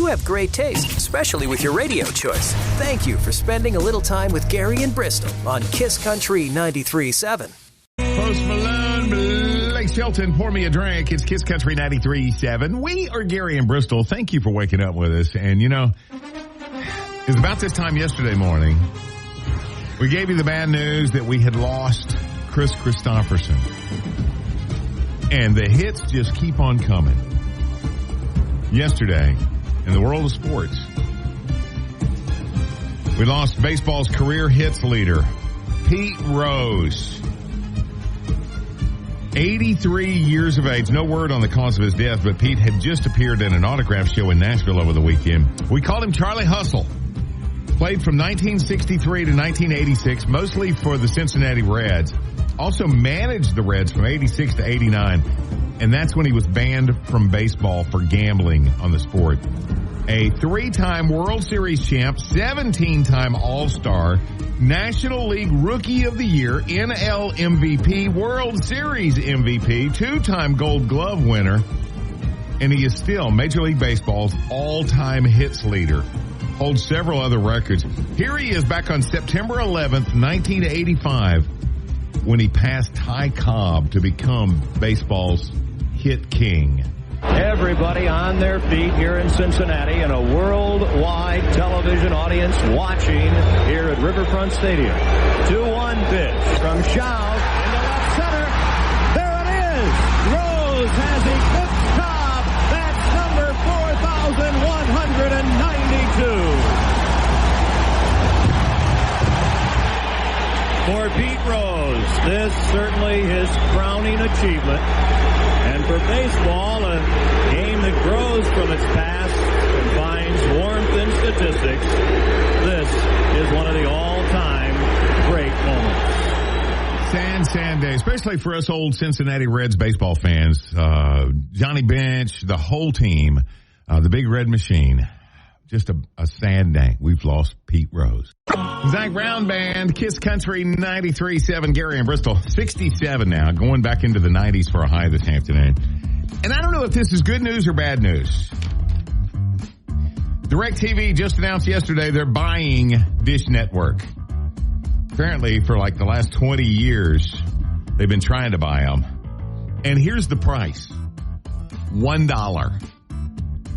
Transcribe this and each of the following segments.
have great taste, especially with your radio choice. Thank you for spending a little time with Gary and Bristol on Kiss Country 93.7. Post Malone, Blake Shelton, pour me a drink. It's Kiss Country 93.7. We are Gary and Bristol. Thank you for waking up with us. And, you know, it was about this time yesterday morning, we gave you the bad news that we had lost Chris Christopherson. And the hits just keep on coming. Yesterday, in the world of sports, we lost baseball's career hits leader, Pete Rose. 83 years of age. No word on the cause of his death, but Pete had just appeared in an autograph show in Nashville over the weekend. We called him Charlie Hustle. Played from 1963 to 1986, mostly for the Cincinnati Reds. Also managed the Reds from 86 to 89. And that's when he was banned from baseball for gambling on the sport. A 3-time World Series champ, 17-time All-Star, National League Rookie of the Year, NL MVP, World Series MVP, 2-time Gold Glove winner, and he is still Major League Baseball's all-time hits leader. Holds several other records. Here he is back on September 11th, 1985, when he passed Ty Cobb to become baseball's hit king. Everybody on their feet here in Cincinnati and a worldwide television audience watching here at Riverfront Stadium. 2-1 pitch from Shaw into left center. There it is. Rose has eclipsed Cobb. That's number 4,192. For Pete Rose, this certainly his crowning achievement. And for baseball, a game that grows from its past and finds warmth in statistics, this is one of the all-time great moments. Sad day, especially for us old Cincinnati Reds baseball fans. Johnny Bench, the whole team, the Big Red Machine. Just a sad day. We've lost Pete Rose. Zach Brown Band, Kiss Country 93.7, Gary and Bristol, 67 now, going back into the 90s for a high this afternoon. And I don't know if this is good news or bad news. DirecTV just announced yesterday they're buying Dish Network. Apparently, for like the last 20 years, they've been trying to buy them. And here's the price. $1.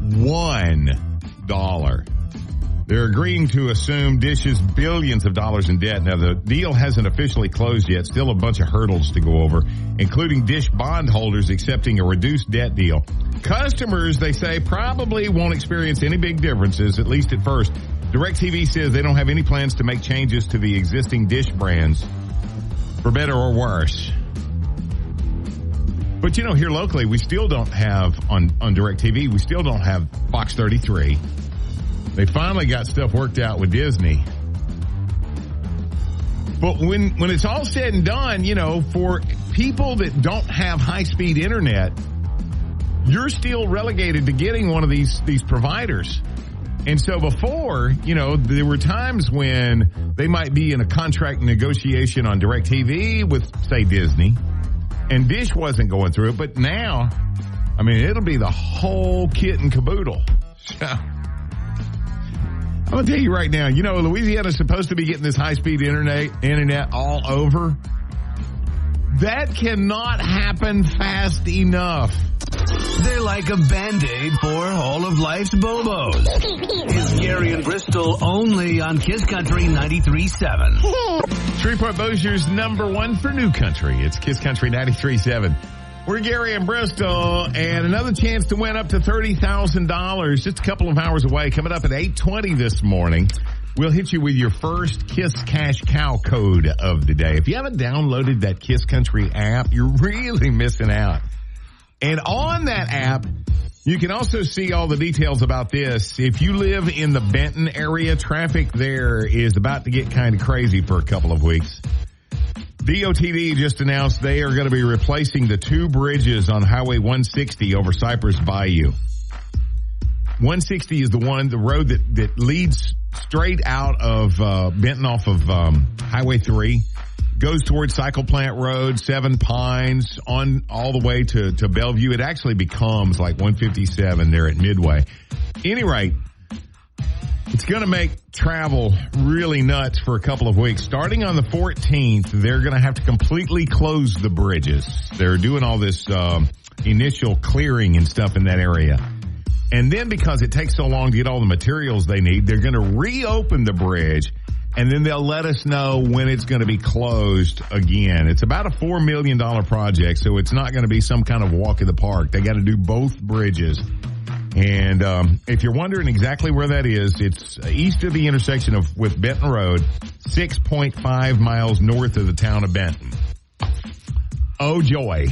$1. They're agreeing to assume Dish's billions of dollars in debt. Now, the deal hasn't officially closed yet. Still a bunch of hurdles to go over, including Dish bondholders accepting a reduced debt deal. Customers, they say, probably won't experience any big differences, at least at first. DirecTV says they don't have any plans to make changes to the existing Dish brands, for better or worse. But, you know, here locally, we still don't have, on DirecTV, we still don't have Fox 33. They finally got stuff worked out with Disney. But when it's all said and done, you know, for people that don't have high-speed internet, you're still relegated to getting one of these providers. And so before, you know, there were times when they might be in a contract negotiation on DirecTV with, say, Disney, and Dish wasn't going through it. But now, I mean, it'll be the whole kit and caboodle. So I'm going to tell you right now, you know, Louisiana's supposed to be getting this high-speed internet all over. That cannot happen fast enough. They're like a Band-Aid for all of life's bobos. It's Gary and Bristol only on Kiss Country 93.7. Shreveport Bossier's number one for new country. It's Kiss Country 93.7. We're Gary and Bristol, and another chance to win up to $30,000 just a couple of hours away. Coming up at 8:20 this morning, we'll hit you with your first Kiss Cash Cow code of the day. If you haven't downloaded that Kiss Country app, you're really missing out. And on that app, you can also see all the details about this. If you live in the Benton area, traffic there is about to get kind of crazy for a couple of weeks. DOTD just announced they are going to be replacing the two bridges on Highway 160 over Cypress Bayou. 160 is the road that leads straight out of Benton off of Highway 3. Goes towards Cycle Plant Road, Seven Pines, on all the way to Bellevue. It actually becomes like 157 there at Midway. any rate, it's going to make travel really nuts for a couple of weeks. Starting on the 14th, they're going to have to completely close the bridges. They're doing all this initial clearing and stuff in that area. And then because it takes so long to get all the materials they need, they're going to reopen the bridge, and then they'll let us know when it's going to be closed again. It's about a $4 million project, so it's not going to be some kind of walk in the park. They got to do both bridges. And if you're wondering exactly where that is, it's east of the intersection with Benton Road, 6.5 miles north of the town of Benton. Oh, joy.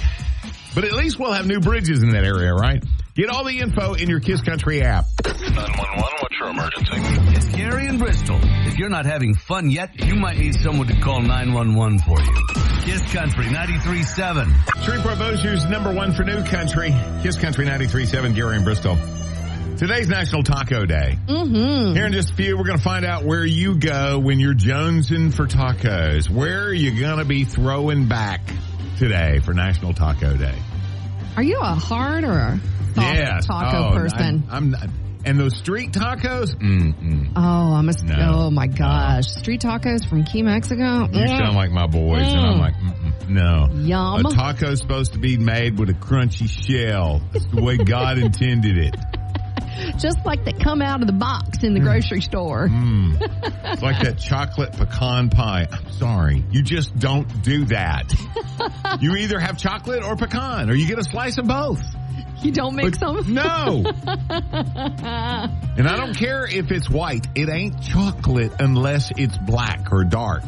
But at least we'll have new bridges in that area, right? Get all the info in your KISS Country app. 911, what's your emergency? It's Gary in Bristol. If you're not having fun yet, you might need someone to call 911 for you. KISS Country 93.7. Shreveport Bossier's number one for new country. KISS Country 93.7, Gary in Bristol. Today's National Taco Day. Mm-hmm. Here in just a few, we're going to find out where you go when you're jonesing for tacos. Where are you going to be throwing back today for National Taco Day? Are you a hard or a soft taco person? I'm not. And those street tacos? Oh my gosh. No. Street tacos from Key, Mexico? You sound like my boys. And I'm like, no. Yum. A taco's supposed to be made with a crunchy shell. That's the way God intended it. Just like they come out of the box in the grocery store. It's like that chocolate pecan pie. I'm sorry. You just don't do that. You either have chocolate or pecan, or you get a slice of both. You don't mix them? No. And I don't care if it's white. It ain't chocolate unless it's black or dark.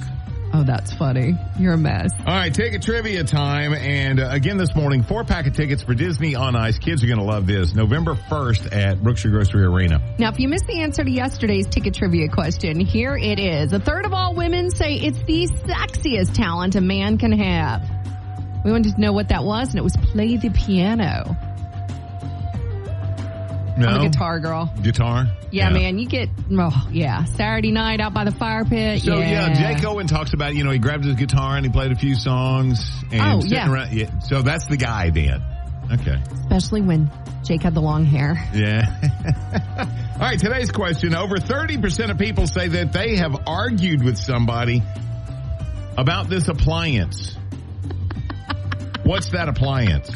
Oh, that's funny. You're a mess. All right, ticket trivia time. And again this morning, 4-pack of tickets for Disney on Ice. Kids are going to love this. November 1st at Brookshire Grocery Arena. Now, if you missed the answer to yesterday's ticket trivia question, here it is. A third of all women say it's the sexiest talent a man can have. We wanted to know what that was, and it was play the piano. No. I'm a guitar girl. Guitar? Yeah, man. You get, Saturday night out by the fire pit. So, Jake Owen talks about, he grabbed his guitar and he played a few songs. And around. Yeah. So that's the guy then. Okay. Especially when Jake had the long hair. Yeah. All right, today's question. Over 30% of people say that they have argued with somebody about this appliance. What's that appliance?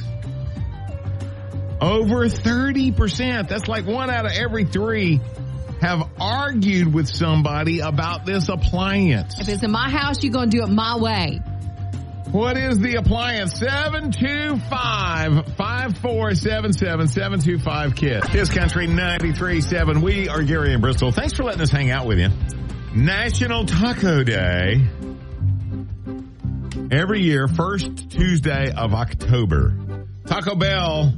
Over 30%. That's like 1 out of every 3 have argued with somebody about this appliance. If it's in my house, you're going to do it my way. What is the appliance? 725-5477-725-KISS. KISS Country 93.7. We are Gary in Bristol. Thanks for letting us hang out with you. National Taco Day. Every year, first Tuesday of October. Taco Bell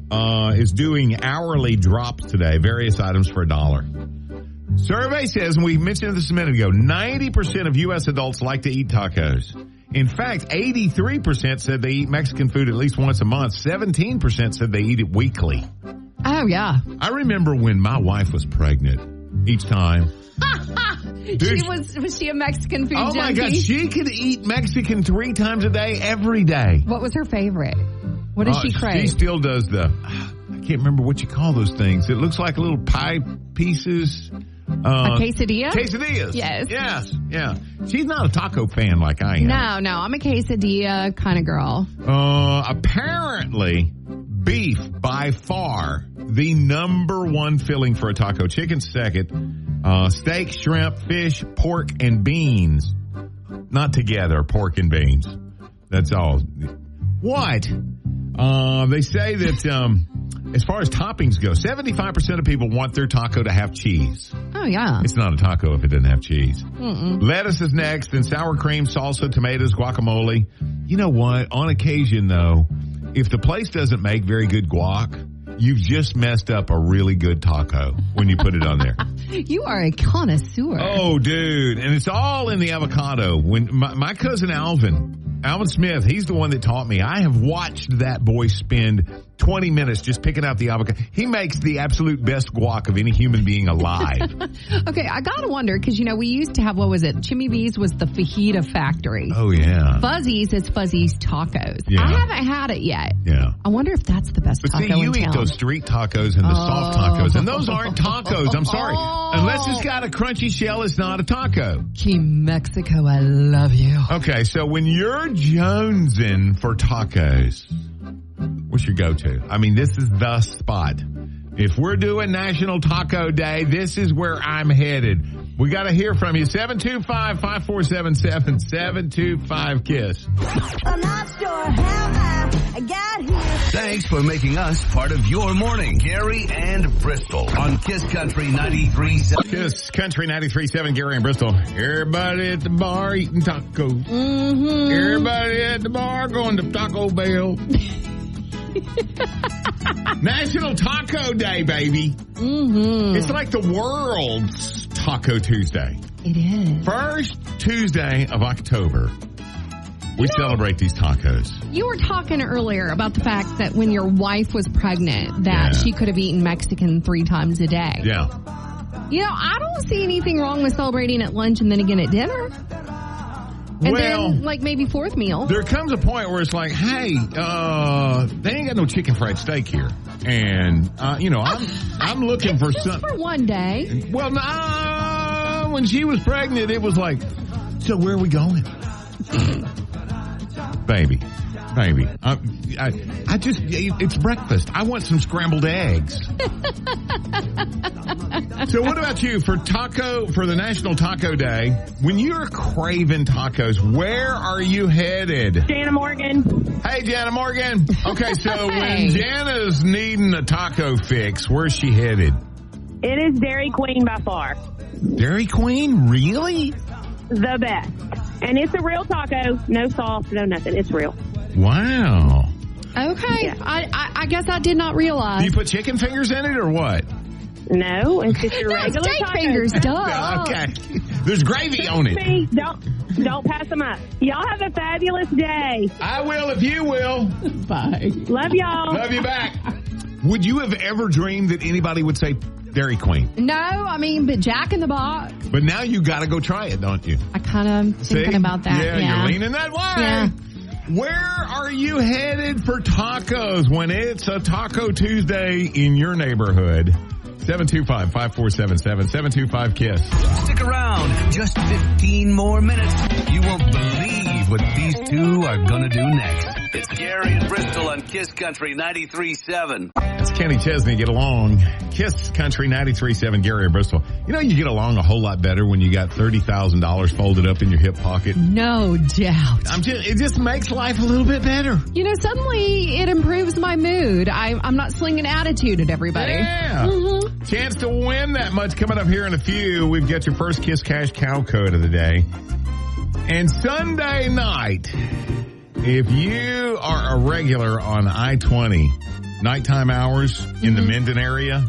is doing hourly drops today, various items for $1. Survey says, and we mentioned this a minute ago, 90% of U.S. adults like to eat tacos. In fact, 83% said they eat Mexican food at least once a month. 17% said they eat it weekly. Oh, yeah. I remember when my wife was pregnant each time. Dude, was she a Mexican food junkie? Oh, my God. She could eat Mexican 3 times a day, every day. What was her favorite? What does she crave? She still does I can't remember what you call those things. It looks like little pie pieces. A quesadilla? Quesadillas. Yes. Yes. Yeah. She's not a taco fan like I am. No. I'm a quesadilla kind of girl. Apparently, beef by far the number one filling for a taco. Chicken second. Steak, shrimp, fish, pork, and beans. Not together, pork and beans. That's all. What? They say that as far as toppings go, 75% of people want their taco to have cheese. Oh, yeah. It's not a taco if it doesn't have cheese. Mm-mm. Lettuce is next, then sour cream, salsa, tomatoes, guacamole. You know what? On occasion, though, if the place doesn't make very good guac, you've just messed up a really good taco when you put it on there. You are a connoisseur. Oh, dude. And it's all in the avocado. When my cousin Alvin Smith, he's the one that taught me. I have watched that boy spend 20 minutes just picking out the avocado. He makes the absolute best guac of any human being alive. Okay, I gotta wonder, because, we used to have, what was it? Jimmy B's was the fajita factory. Oh, yeah. Fuzzy's is Fuzzy's Tacos. Yeah. I haven't had it yet. Yeah. I wonder if that's the best taco in town. But see, you eat those street tacos and the soft tacos, and those aren't tacos. I'm sorry. Unless it's got a crunchy shell, it's not a taco. Team Mexico, I love you. Okay, so when you're jonesing for tacos, what's your go-to? I mean, this is the spot. If we're doing National Taco Day, this is where I'm headed. We got to hear from you. 725-5477-725-KISS. I'm not sure how I got here. Thanks for making us part of your morning. Gary and Bristol on Kiss Country 93.7. Kiss Country 93.7, Gary and Bristol. Everybody at the bar eating tacos. Mm-hmm. Everybody at the bar going to Taco Bell. National Taco Day, baby. Mm-hmm. It's like the world's Taco Tuesday. It is. First Tuesday of October, we celebrate these tacos. You were talking earlier about the fact that when your wife was pregnant, that she could have eaten Mexican 3 times a day. Yeah. I don't see anything wrong with celebrating at lunch and then again at dinner. And then, maybe 4th meal. There comes a point where it's like, hey, they ain't got no chicken fried steak here. And, I'm looking for something. Just for one day. Well, when she was pregnant, it was like, so where are we going? Baby. I just, it's breakfast. I want some scrambled eggs. So what about you for the National Taco Day? When you're craving tacos, where are you headed? Jana Morgan. Hey, Jana Morgan. Okay, so when Jana's needing a taco fix, where's she headed? It is Dairy Queen by far. Dairy Queen? Really? The best. And it's a real taco. No sauce, no nothing. It's real. Wow. Okay. Yeah. I guess I did not realize. Do you put chicken fingers in it or what? No, it's just your regular steak taco. fingers, duh. Okay. There's gravy on it. Me, don't pass them up. Y'all have a fabulous day. I will if you will. Bye. Love y'all. Love you back. Would you have ever dreamed that anybody would say Dairy Queen? No, but Jack in the Box. But now you got to go try it, don't you? I kind of thinking about that. Yeah, you're leaning that way. Yeah. Where are you headed for tacos when it's a Taco Tuesday in your neighborhood? 725-5477-725-KISS. Stick around. Just 15 more minutes. You won't believe what these two are going to do next. It's Gary and Bristol on Kiss Country 93.7. It's Kenny Chesney. Get along. Kiss Country 93.7, Gary and Bristol. You get along a whole lot better when you got $30,000 folded up in your hip pocket. No doubt. It just makes life a little bit better. Suddenly it improves my mood. I'm not slinging attitude at everybody. Yeah. Mm-hmm. Chance to win that much coming up here in a few. We've got your first Kiss Cash Cow Code of the day. And Sunday night, if you are a regular on I-20, nighttime hours in the Minden area,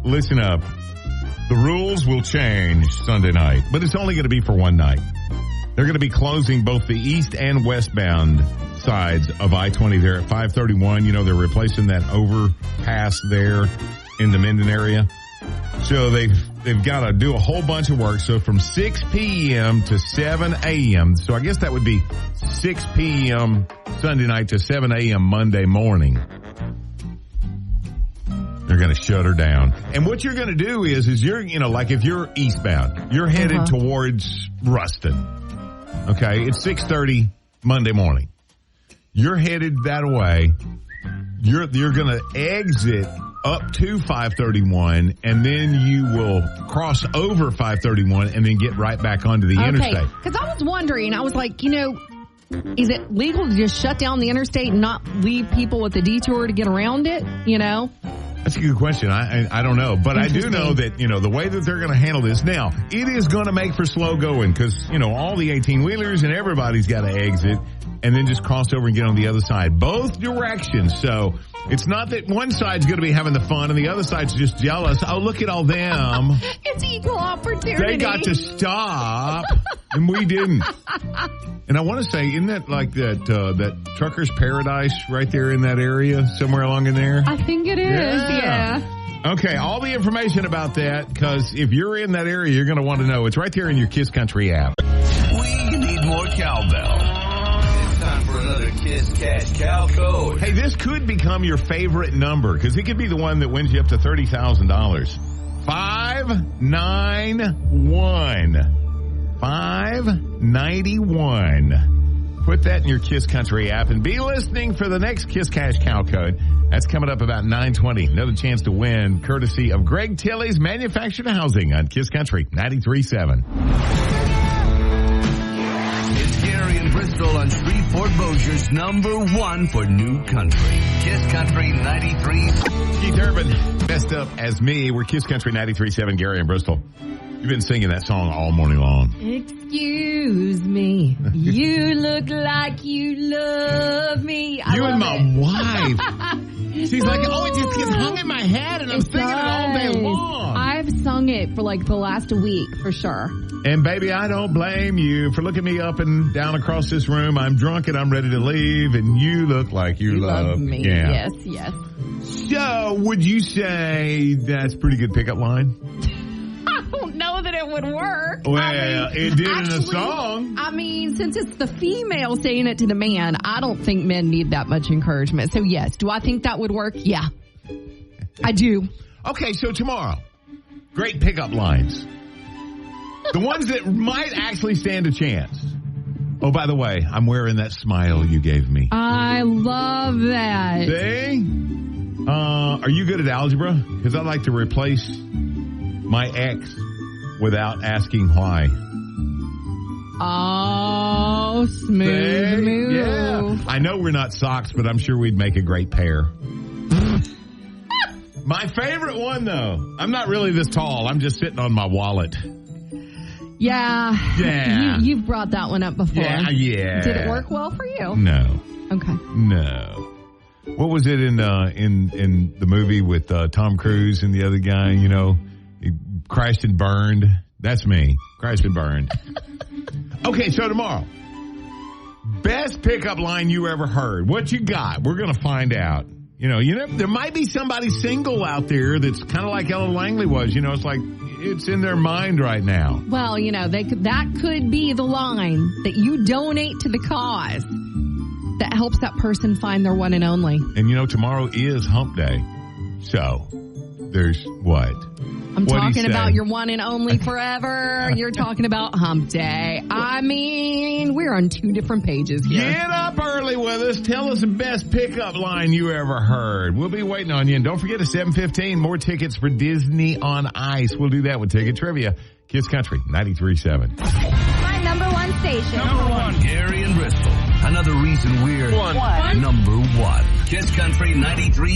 listen up. The rules will change Sunday night, but it's only going to be for one night. They're going to be closing both the east and westbound sides of I-20 there at 531. They're replacing that overpass there in the Minden area. So they've got to do a whole bunch of work. So from 6 p.m. to 7 a.m. So I guess that would be 6 p.m. Sunday night to 7 a.m. Monday morning. They're going to shut her down. And what you're going to do is you're, like if you're eastbound, you're headed towards Ruston. Okay. It's 6:30 Monday morning. You're headed that way. You're going to exit up to 531, and then you will cross over 531 and then get right back onto the interstate. Because I was wondering, I was like, is it legal to just shut down the interstate and not leave people with a detour to get around it? That's a good question. I don't know. But I do know that, the way that they're going to handle this now, it is going to make for slow going because, all the 18-wheelers and everybody's got to exit and then just cross over and get on the other side. Both directions. So it's not that one side's going to be having the fun and the other side's just jealous. Oh, look at all them. It's equal opportunity. They got to stop and we didn't. And I want to say, isn't that like that Trucker's Paradise right there in that area, somewhere along in there? I think it is, yeah. Okay, all the information about that, because if you're in that area, you're going to want to know. It's right there in your Kiss Country app. We need more cowbell. It's time for another Kiss Cash Cow Code. Hey, this could become your favorite number, because it could be the one that wins you up to $30,000. 591. 591. Put that in your Kiss Country app and be listening for the next Kiss Cash Cow Code. That's coming up about 9:20. Another chance to win, courtesy of Greg Tilley's Manufactured Housing on Kiss Country 93.7. It's Gary and Bristol on Shreveport Bossier's #1 for new country. Kiss Country 93. Keith Urban, best up as me. We're Kiss Country 93.7, Gary and Bristol. You've been singing that song all morning long. Excuse me. You look like you love me. You and my wife. She's like, oh, it just gets hung in my head, and I'm singing it all day long. I've sung it for like the last week, for sure. And baby, I don't blame you for looking me up and down across this room. I'm drunk and I'm ready to leave, and you look like you love me. Yeah. Yes. So, would you say that's a pretty good pickup line? I don't know that it would work. Well, it did in a song. I mean, since it's the female saying it to the man, I don't think men need that much encouragement. So, yes. Do I think that would work? Yeah. I do. Okay, so tomorrow, great pickup lines. The ones that might actually stand a chance. Oh, by the way, I'm wearing that smile you gave me. I love that. See? Are you good at algebra? Because I'd like to replace my ex without asking why. Oh, smooth move. Yeah. I know we're not socks, but I'm sure we'd make a great pair. My favorite one, though. I'm not really this tall. I'm just sitting on my wallet. Yeah. You've brought that one up before. Yeah. Did it work well for you? No. Okay. No. What was it in the movie with Tom Cruise and the other guy? You know, he crashed and burned. That's me. Crashed and burned. Okay, so tomorrow, best pickup line you ever heard. What you got? We're going to find out. You know, there might be somebody single out there that's kind of like Ella Langley was. You know, it's like it's in their mind right now. Well, you know, that could be the line that you donate to the cause that helps that person find their one and only. And, you know, tomorrow is hump day. So, there's what? I'm talking about your one and only forever. You're talking about hump day. I mean, we're on two different pages here. Get up early with us. Tell us the best pickup line you ever heard. We'll be waiting on you. And don't forget at 7:15, more tickets for Disney on Ice. We'll do that with Ticket Trivia. Kiss Country 93.7. My #1 station. #1, Gary and Bristol. Another reason we're number one. Kiss Country 93.7.